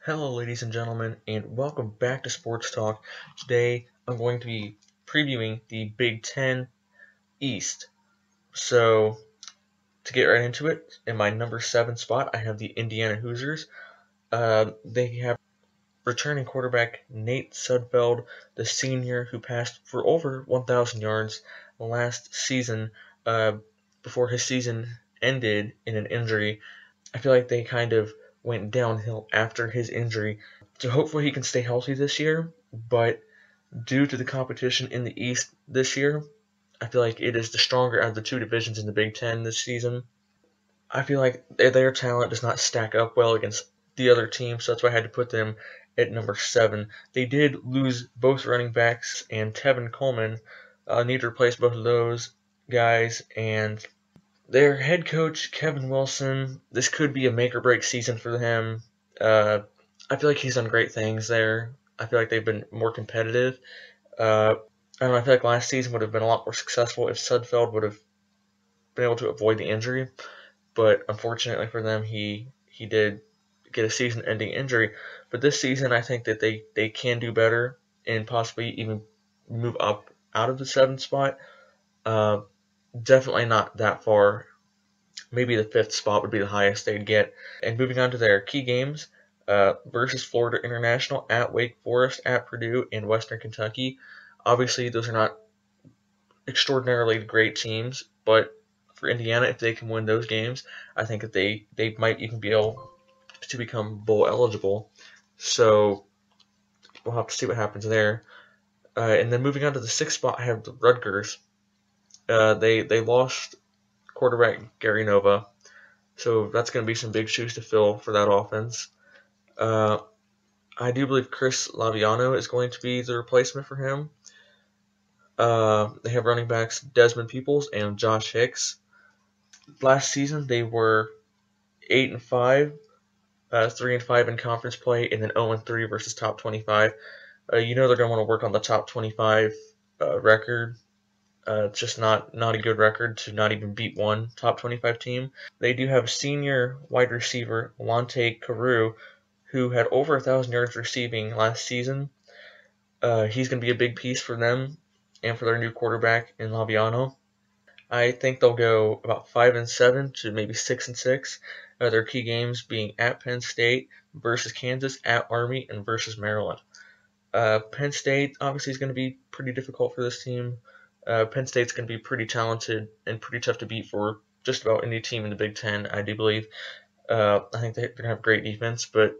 Hello, ladies and gentlemen, and welcome back to Sports Talk. Today, I'm going to be previewing the Big Ten East. So, to get right into it, in my number 7 spot, I have the Indiana Hoosiers. They have returning quarterback Nate Sudfeld, the senior who passed for over 1,000 yards last season before his season ended in an injury. I feel like they kind of went downhill after his injury. So hopefully he can stay healthy this year, but due to the competition in the East this year, I feel like it is the stronger out of the two divisions in the Big Ten this season. I feel like their talent does not stack up well against the other teams, so that's why I had to put them at number 7. They did lose both running backs, and Tevin Coleman need to replace both of those guys, and their head coach, Kevin Wilson, this could be a make or break season for him. I feel like he's done great things there. I feel like they've been more competitive. I don't know, I feel like last season would have been a lot more successful if Sudfeld would have been able to avoid the injury. But unfortunately for them, he did get a season-ending injury. But this season, I think that they can do better and possibly even move up out of the 7th spot. Definitely not that far. Maybe the 5th spot would be the highest they'd get. And moving on to their key games, versus Florida International, at Wake Forest, at Purdue, and Western Kentucky. Obviously, those are not extraordinarily great teams, but for Indiana, if they can win those games, I think that they might even be able to become bowl eligible. So we'll have to see what happens there. And then moving on to the 6th spot, I have the Rutgers. They lost quarterback Gary Nova, so that's going to be some big shoes to fill for that offense. I do believe Chris Laviano is going to be the replacement for him. They have running backs Desmond Peoples and Josh Hicks. Last season they were 8-5, 3-5 in conference play, and then 0-3 versus top 25. They're going to want to work on the top 25 record. It's just not a good record to not even beat one top 25 team. They do have senior wide receiver Lante Carew, who had over 1,000 yards receiving last season. He's going to be a big piece for them and for their new quarterback in Laviano. I think they'll go about 5-7 to maybe 6-6. Their key games being at Penn State versus Kansas, at Army, and versus Maryland. Penn State obviously is going to be pretty difficult for this team. Penn State's going to be pretty talented and pretty tough to beat for just about any team in the Big Ten, I do believe. I think they're going to have great defense, but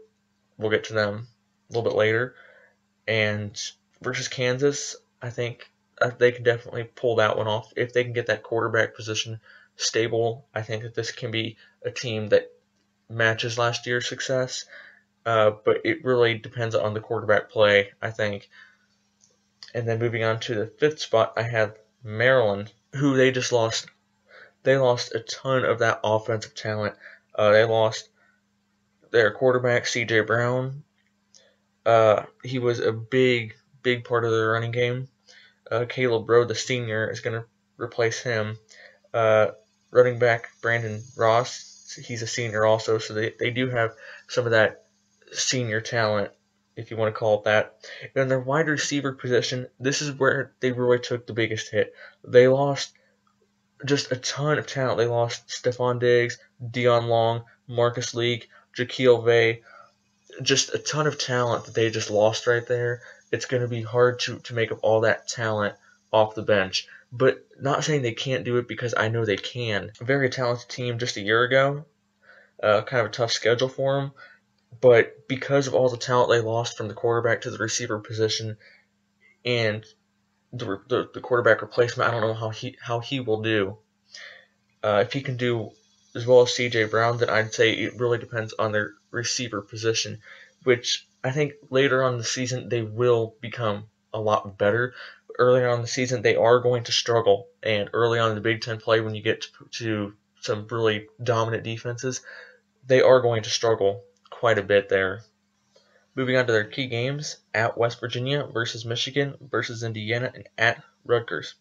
we'll get to them a little bit later. And versus Kansas, I think they can definitely pull that one off. If they can get that quarterback position stable, I think that this can be a team that matches last year's success. But it really depends on the quarterback play, I think. And then moving on to the 5th spot, I have Maryland, who they just lost. They lost a ton of that offensive talent. They lost their quarterback, C.J. Brown. He was a big part of their running game. Caleb Rowe, the senior, is going to replace him. Running back Brandon Ross, he's a senior also, so they do have some of that senior talent, if you want to call it that. And in their wide receiver position, this is where they really took the biggest hit. They lost just a ton of talent. They lost Stephon Diggs, Dion Long, Marcus Leak, Jaquil Vay. Just a ton of talent that they just lost right there. It's going to be hard to make up all that talent off the bench. But not saying they can't do it, because I know they can. A very talented team just a year ago. Kind of a tough schedule for them. But because of all the talent they lost from the quarterback to the receiver position and the quarterback replacement, I don't know how he will do. If he can do as well as C.J. Brown, then I'd say it really depends on their receiver position, which I think later on in the season they will become a lot better. Early on in the season they are going to struggle, and early on in the Big Ten play, when you get to some really dominant defenses, they are going to struggle quite a bit there. Moving on to their key games, at West Virginia versus Michigan versus Indiana, and at Rutgers.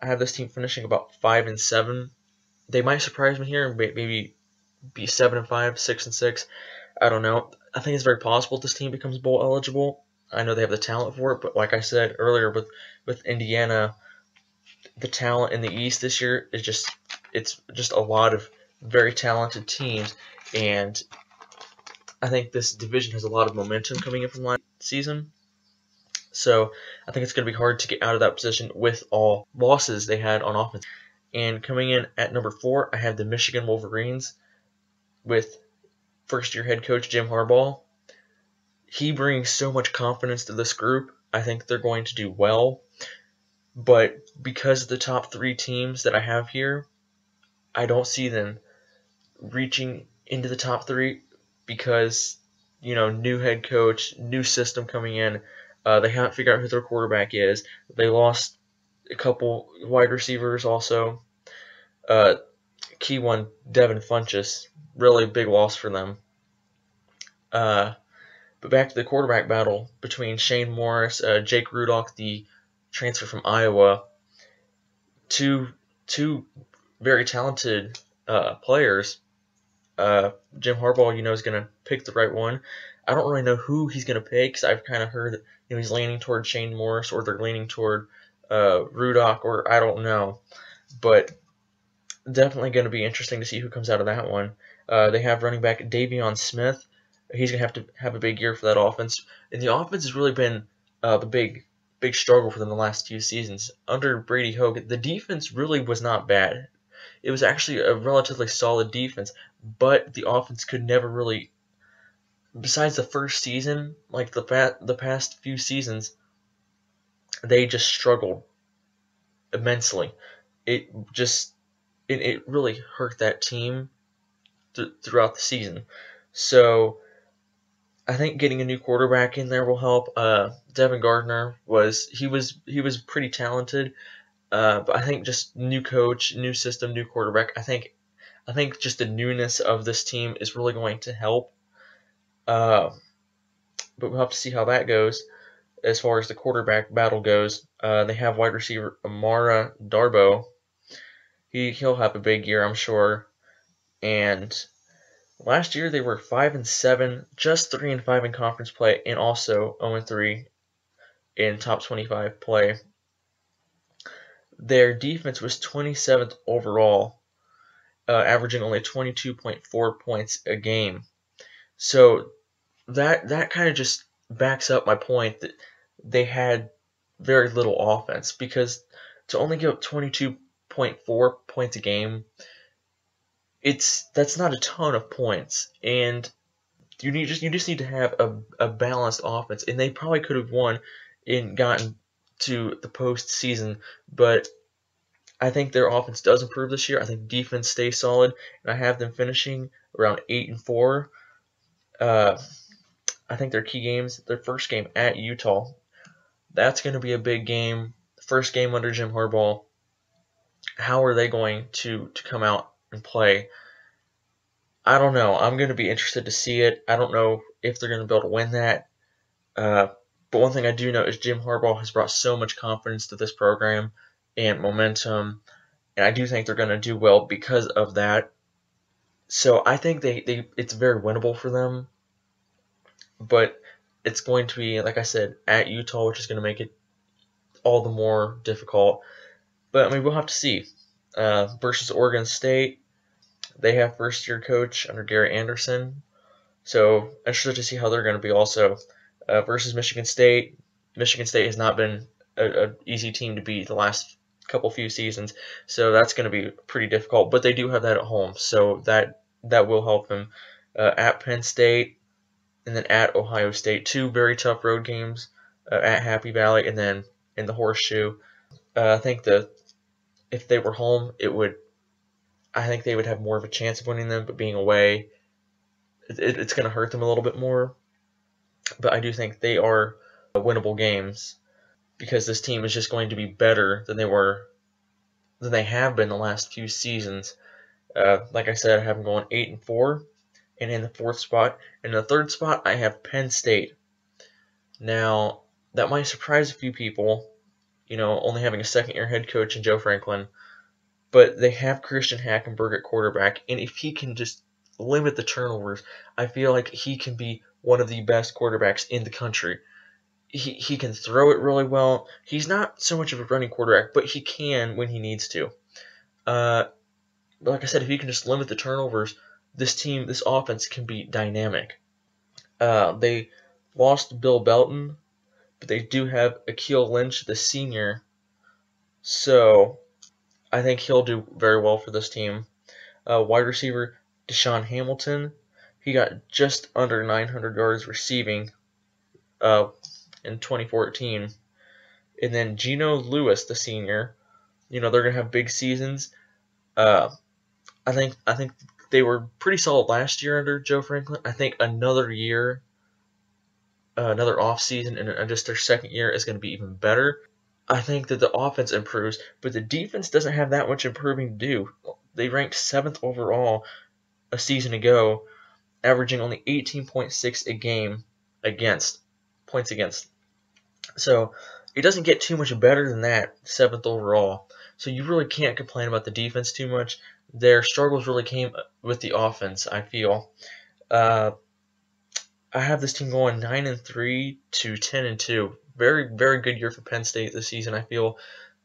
I have this team finishing about 5-7. They might surprise me here and maybe be 7-5, 6-6. I don't know. I think it's very possible this team becomes bowl eligible. I know they have the talent for it, but like I said earlier with Indiana, the talent in the East this year is it's just a lot of very talented teams, and I think this division has a lot of momentum coming in from last season. So I think it's going to be hard to get out of that position with all losses they had on offense. And coming in at number 4, I have the Michigan Wolverines with first-year head coach Jim Harbaugh. He brings so much confidence to this group. I think they're going to do well. But because of the top 3 teams that I have here, I don't see them reaching into the top 3 because, new head coach, new system coming in. They haven't figured out who their quarterback is. They lost a couple wide receivers also. Key one, Devin Funchess, really big loss for them. But back to the quarterback battle between Shane Morris, Jake Rudock, the transfer from Iowa, two very talented players. Jim Harbaugh, is going to pick the right one. I don't really know who he's going to pick because I've kind of heard he's leaning toward Shane Morris or they're leaning toward Rudock or I don't know. But definitely going to be interesting to see who comes out of that one. They have running back Davion Smith. He's going to have a big year for that offense. And the offense has really been the big struggle for them the last few seasons. Under Brady Hoke, the defense really was not bad. It was actually a relatively solid defense, but the offense could never really, besides the first season, like the past few seasons, they just struggled immensely. It really hurt that team throughout the season. So I think getting a new quarterback in there will help. Devin Gardner was pretty talented, but I think just new coach, new system, new quarterback. I think just the newness of this team is really going to help. But we'll have to see how that goes as far as the quarterback battle goes. They have wide receiver Amara Darboh. He'll have a big year, I'm sure. And last year they were 5-7, just 3-5 in conference play, and also 0-3 in top 25 play. Their defense was 27th overall, averaging only 22.4 points a game. So that kind of just backs up my point that they had very little offense, because to only give up 22.4 points a game, that's not a ton of points, and you just need to have a balanced offense, and they probably could have won and gotten to the postseason, but I think their offense does improve this year. I think defense stays solid, and I have them finishing around 8-4. I think their key games, their first game at Utah, that's going to be a big game. First game under Jim Harbaugh. How are they going to come out and play? I don't know. I'm going to be interested to see it. I don't know if they're going to be able to win that. But one thing I do know is Jim Harbaugh has brought so much confidence to this program and momentum, and I do think they're going to do well because of that. So I think it's very winnable for them, but it's going to be, like I said, at Utah, which is going to make it all the more difficult. But I mean, we'll have to see. Versus Oregon State, they have first-year coach under Gary Anderson, so interested to see how they're going to be also. Versus Michigan State has not been an easy team to beat the last few seasons, so that's going to be pretty difficult. But they do have that at home, so that will help them. At Penn State, and then at Ohio State, 2 very tough road games. At Happy Valley, and then in the Horseshoe. I think if they were home, I think they would have more of a chance of winning them, but being away, it's going to hurt them a little bit more. But I do think they are winnable games, because this team is just going to be better than they have been the last few seasons. Like I said, I have them going 8-4, and in the 4th spot. In the 3rd spot, I have Penn State. Now, that might surprise a few people, only having a second-year head coach in Joe Franklin. But they have Christian Hackenberg at quarterback, and if he can just limit the turnovers, I feel like he can be one of the best quarterbacks in the country. He can throw it really well. He's not so much of a running quarterback, but he can when he needs to. Uh, like I said, if he can just limit the turnovers, this offense can be dynamic. They lost Bill Belton, but they do have Akeel Lynch, the senior, so I think he'll do very well for this team. Wide receiver Deshaun Hamilton, he got just under 900 yards receiving uh, in 2014. And then Geno Lewis, the senior, they're gonna have big seasons. Uh, I think they were pretty solid last year under Joe Franklin. I think another year, another off season, and just their second year is going to be even better. I think that the offense improves, but the defense doesn't have that much improving to do. They ranked 7th overall a season ago, averaging only 18.6 a game against points against. So it doesn't get too much better than that, 7th overall. So you really can't complain about the defense too much. Their struggles really came with the offense, I feel. Uh, I have this team going 9-3 to 10-2. Very, very good year for Penn State this season. I feel.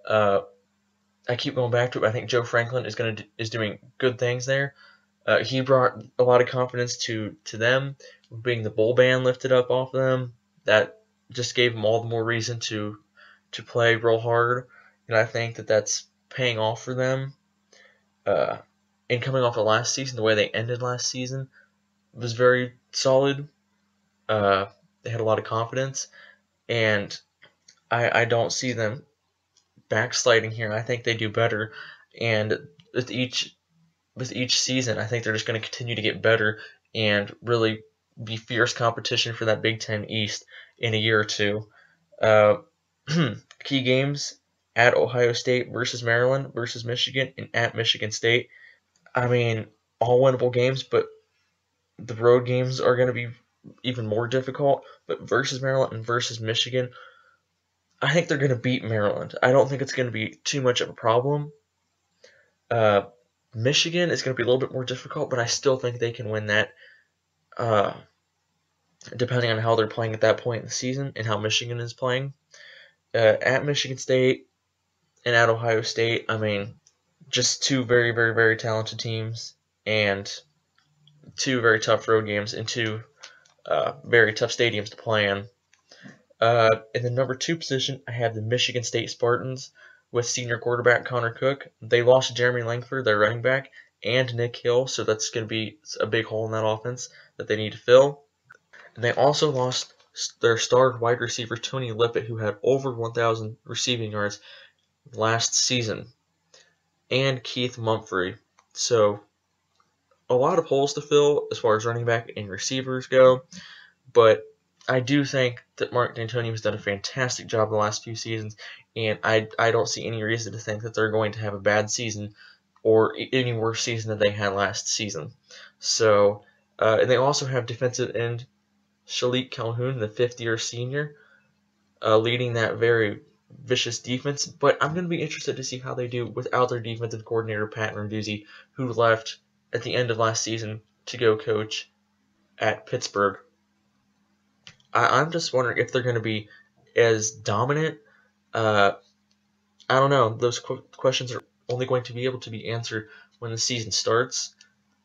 Uh, I keep going back to it. But I think Joe Franklin is doing good things there. He brought a lot of confidence to them, being the bowl ban lifted up off them. That just gave them all the more reason to play real hard, and I think that that's paying off for them. And coming off of last season, the way they ended last season was very solid. They had a lot of confidence, and I don't see them backsliding here. I think they do better, and with each season, I think they're just going to continue to get better and really be fierce competition for that Big Ten East in a year or two. Uh, key games at Ohio State versus Maryland versus Michigan and at Michigan State. I mean, all winnable games, but the road games are going to be even more difficult. But versus Maryland and versus Michigan, I think they're going to beat Maryland. I don't think it's going to be too much of a problem. Uh, Michigan is going to be a little bit more difficult, but I still think they can win that, depending on how they're playing at that point in the season and how Michigan is playing. At Michigan State and at Ohio State, I mean, just two very, very, very talented teams and two very tough road games and two very tough stadiums to play in. In the number 2 position, I have the Michigan State Spartans with senior quarterback Connor Cook. They lost Jeremy Langford, their running back, and Nick Hill, so that's going to be a big hole in that offense that they need to fill. And they also lost their star wide receiver Tony Lippett, who had over 1,000 receiving yards last season, and Keith Mumphrey. So a lot of holes to fill as far as running back and receivers go, but I do think that Mark D'Antoni has done a fantastic job the last few seasons, and I don't see any reason to think that they're going to have a bad season or any worse season than they had last season. So, and they also have defensive end Shalik Calhoun, the 5th-year senior, leading that very vicious defense. But I'm going to be interested to see how they do without their defensive coordinator, Pat Narduzzi, who left at the end of last season to go coach at Pittsburgh. I'm just wondering if they're going to be as dominant. I don't know. Those questions are only going to be able to be answered when the season starts.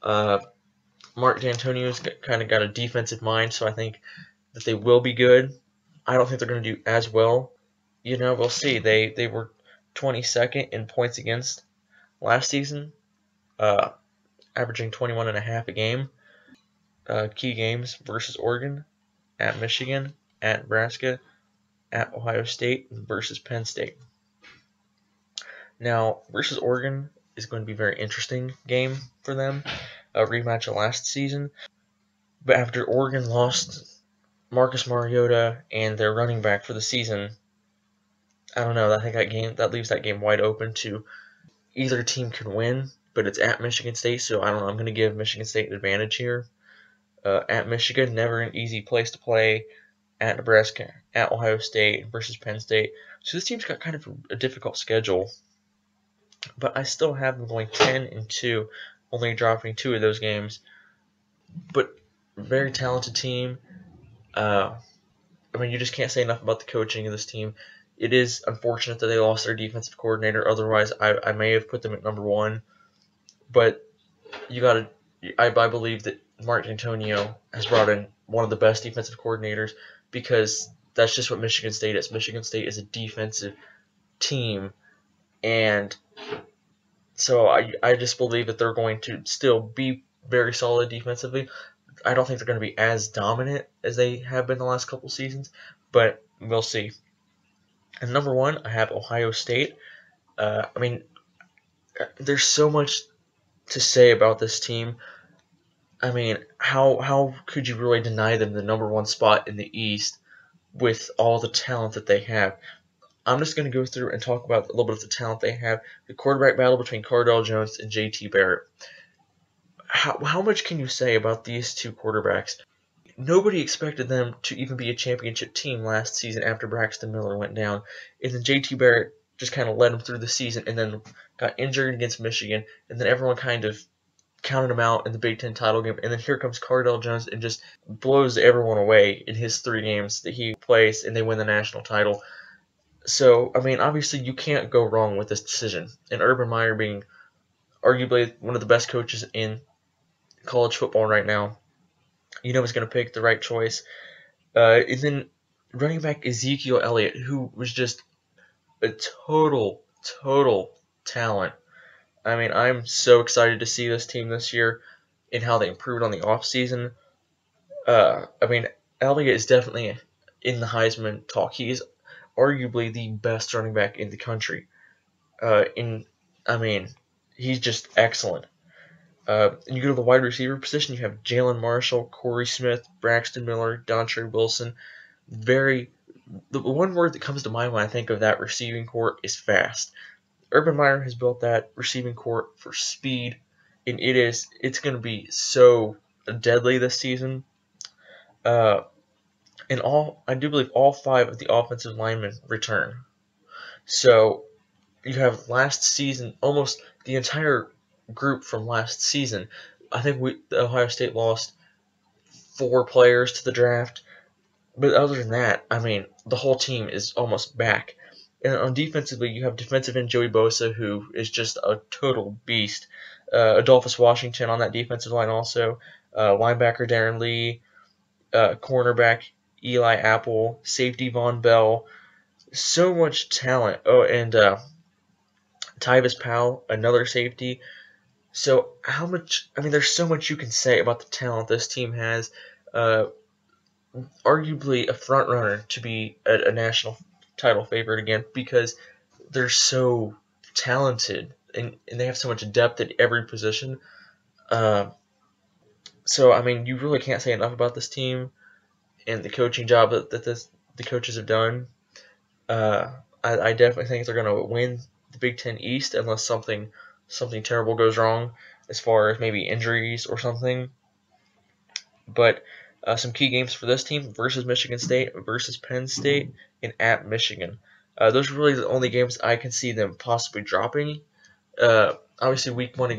Mark D'Antonio's kind of got a defensive mind, so I think that they will be good. I don't think they're going to do as well. We'll see. They were 22nd in points against last season, averaging 21.5 a game. Key games versus Oregon, at Michigan, at Nebraska, at Ohio State, versus Penn State. Now, versus Oregon is going to be a very interesting game for them, a rematch of last season. But after Oregon lost Marcus Mariota and their running back for the season, I don't know. I think that leaves that game wide open to either team can win, but it's at Michigan State, so I don't know. I'm going to give Michigan State an advantage here. At Michigan, never an easy place to play. At Nebraska, at Ohio State versus Penn State. So this team's got kind of a difficult schedule. But I still have them going 10-2, only dropping 2 of those games. but very talented team. I mean, you just can't say enough about the coaching of this team. It is unfortunate that they lost their defensive coordinator. Otherwise, I may have put them at number one. But you got to. I believe that Mark Antonio has brought in one of the best defensive coordinators because that's just what Michigan State is. Michigan State is a defensive team, and so I just believe that they're going to still be very solid defensively. I don't think they're going to be as dominant as they have been the last couple seasons, but we'll see. And number one, I have Ohio State. I mean, there's so much to say about this team. I mean, how could you really deny them the number one spot in the East with all the talent that they have? I'm just going to go through and talk about a little bit of the talent they have. The quarterback battle between Cardale Jones and JT Barrett. How much can you say about these two quarterbacks? Nobody expected them to even be a championship team last season after Braxton Miller went down. And then JT Barrett just kind of led them through the season and then got injured against Michigan. And then everyone kind of counted him out in the Big Ten title game. And then here comes Cardale Jones and just blows everyone away in his 3 games that he plays, and they win the national title. So, I mean, obviously you can't go wrong with this decision. And Urban Meyer being arguably one of the best coaches in college football right now, you know he's going to pick the right choice. And then running back Ezekiel Elliott, who was just a total talent. I mean, I'm so excited to see this team this year and how they improved on the offseason. I mean, Elliott is definitely in the Heisman talk. He is arguably the best running back in the country. I mean, he's just excellent. And you go to the wide receiver position, you have Jalen Marshall, Corey Smith, Braxton Miller, Dontre Wilson. The one word that comes to mind when I think of that receiving corps is fast. Urban Meyer has built that receiving corps for speed, and it's going to be so deadly this season. I do believe all 5 of the offensive linemen return. So you have last season, almost the entire group from last season. I think Ohio State lost 4 players to the draft, but other than that, I mean, the whole team is almost back. And on defensively, you have defensive end Joey Bosa, who is just a total beast. Adolphus Washington on that defensive line also. Linebacker Darren Lee, cornerback Eli Apple, safety Von Bell. So much talent. Oh, and Tyvis Powell, another safety. So how much? I mean, there's so much you can say about the talent this team has. Arguably a front runner to be a national title favorite again because they're so talented and they have so much depth at every position. So I mean, you really can't say enough about this team and the coaching job that the coaches have done. I definitely think they're going to win the Big Ten East unless something terrible goes wrong as far as maybe injuries or something. But some key games for this team versus Michigan State, versus Penn State, and at Michigan. Those are really the only games I can see them possibly dropping. Obviously, week 1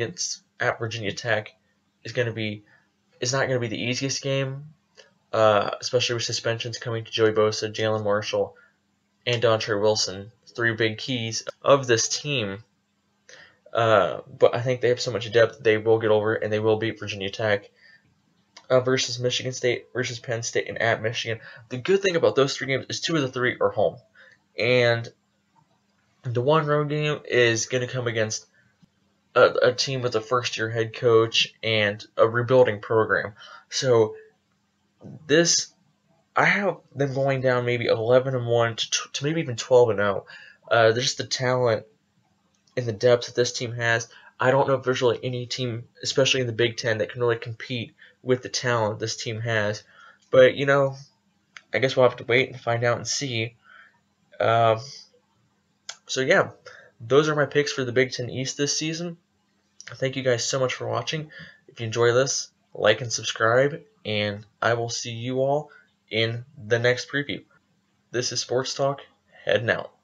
at Virginia Tech is not going to be the easiest game, especially with suspensions coming to Joey Bosa, Jalen Marshall, and Dontre Wilson, 3 big keys of this team. But I think they have so much depth they will get over and they will beat Virginia Tech. Versus Michigan State, versus Penn State, and at Michigan. The good thing about those 3 games is 2 of the 3 are home. And the one road game is going to come against a team with a first-year head coach and a rebuilding program. So I have them going down maybe 11-1 to maybe even 12-0. There's the talent and the depth that this team has. I don't know if there's really any team, especially in the Big Ten, that can really compete with the talent this team has. But, I guess we'll have to wait and find out and see. So, yeah, those are my picks for the Big Ten East this season. Thank you guys so much for watching. If you enjoy this, like and subscribe, and I will see you all in the next preview. This is Sports Talk, heading out.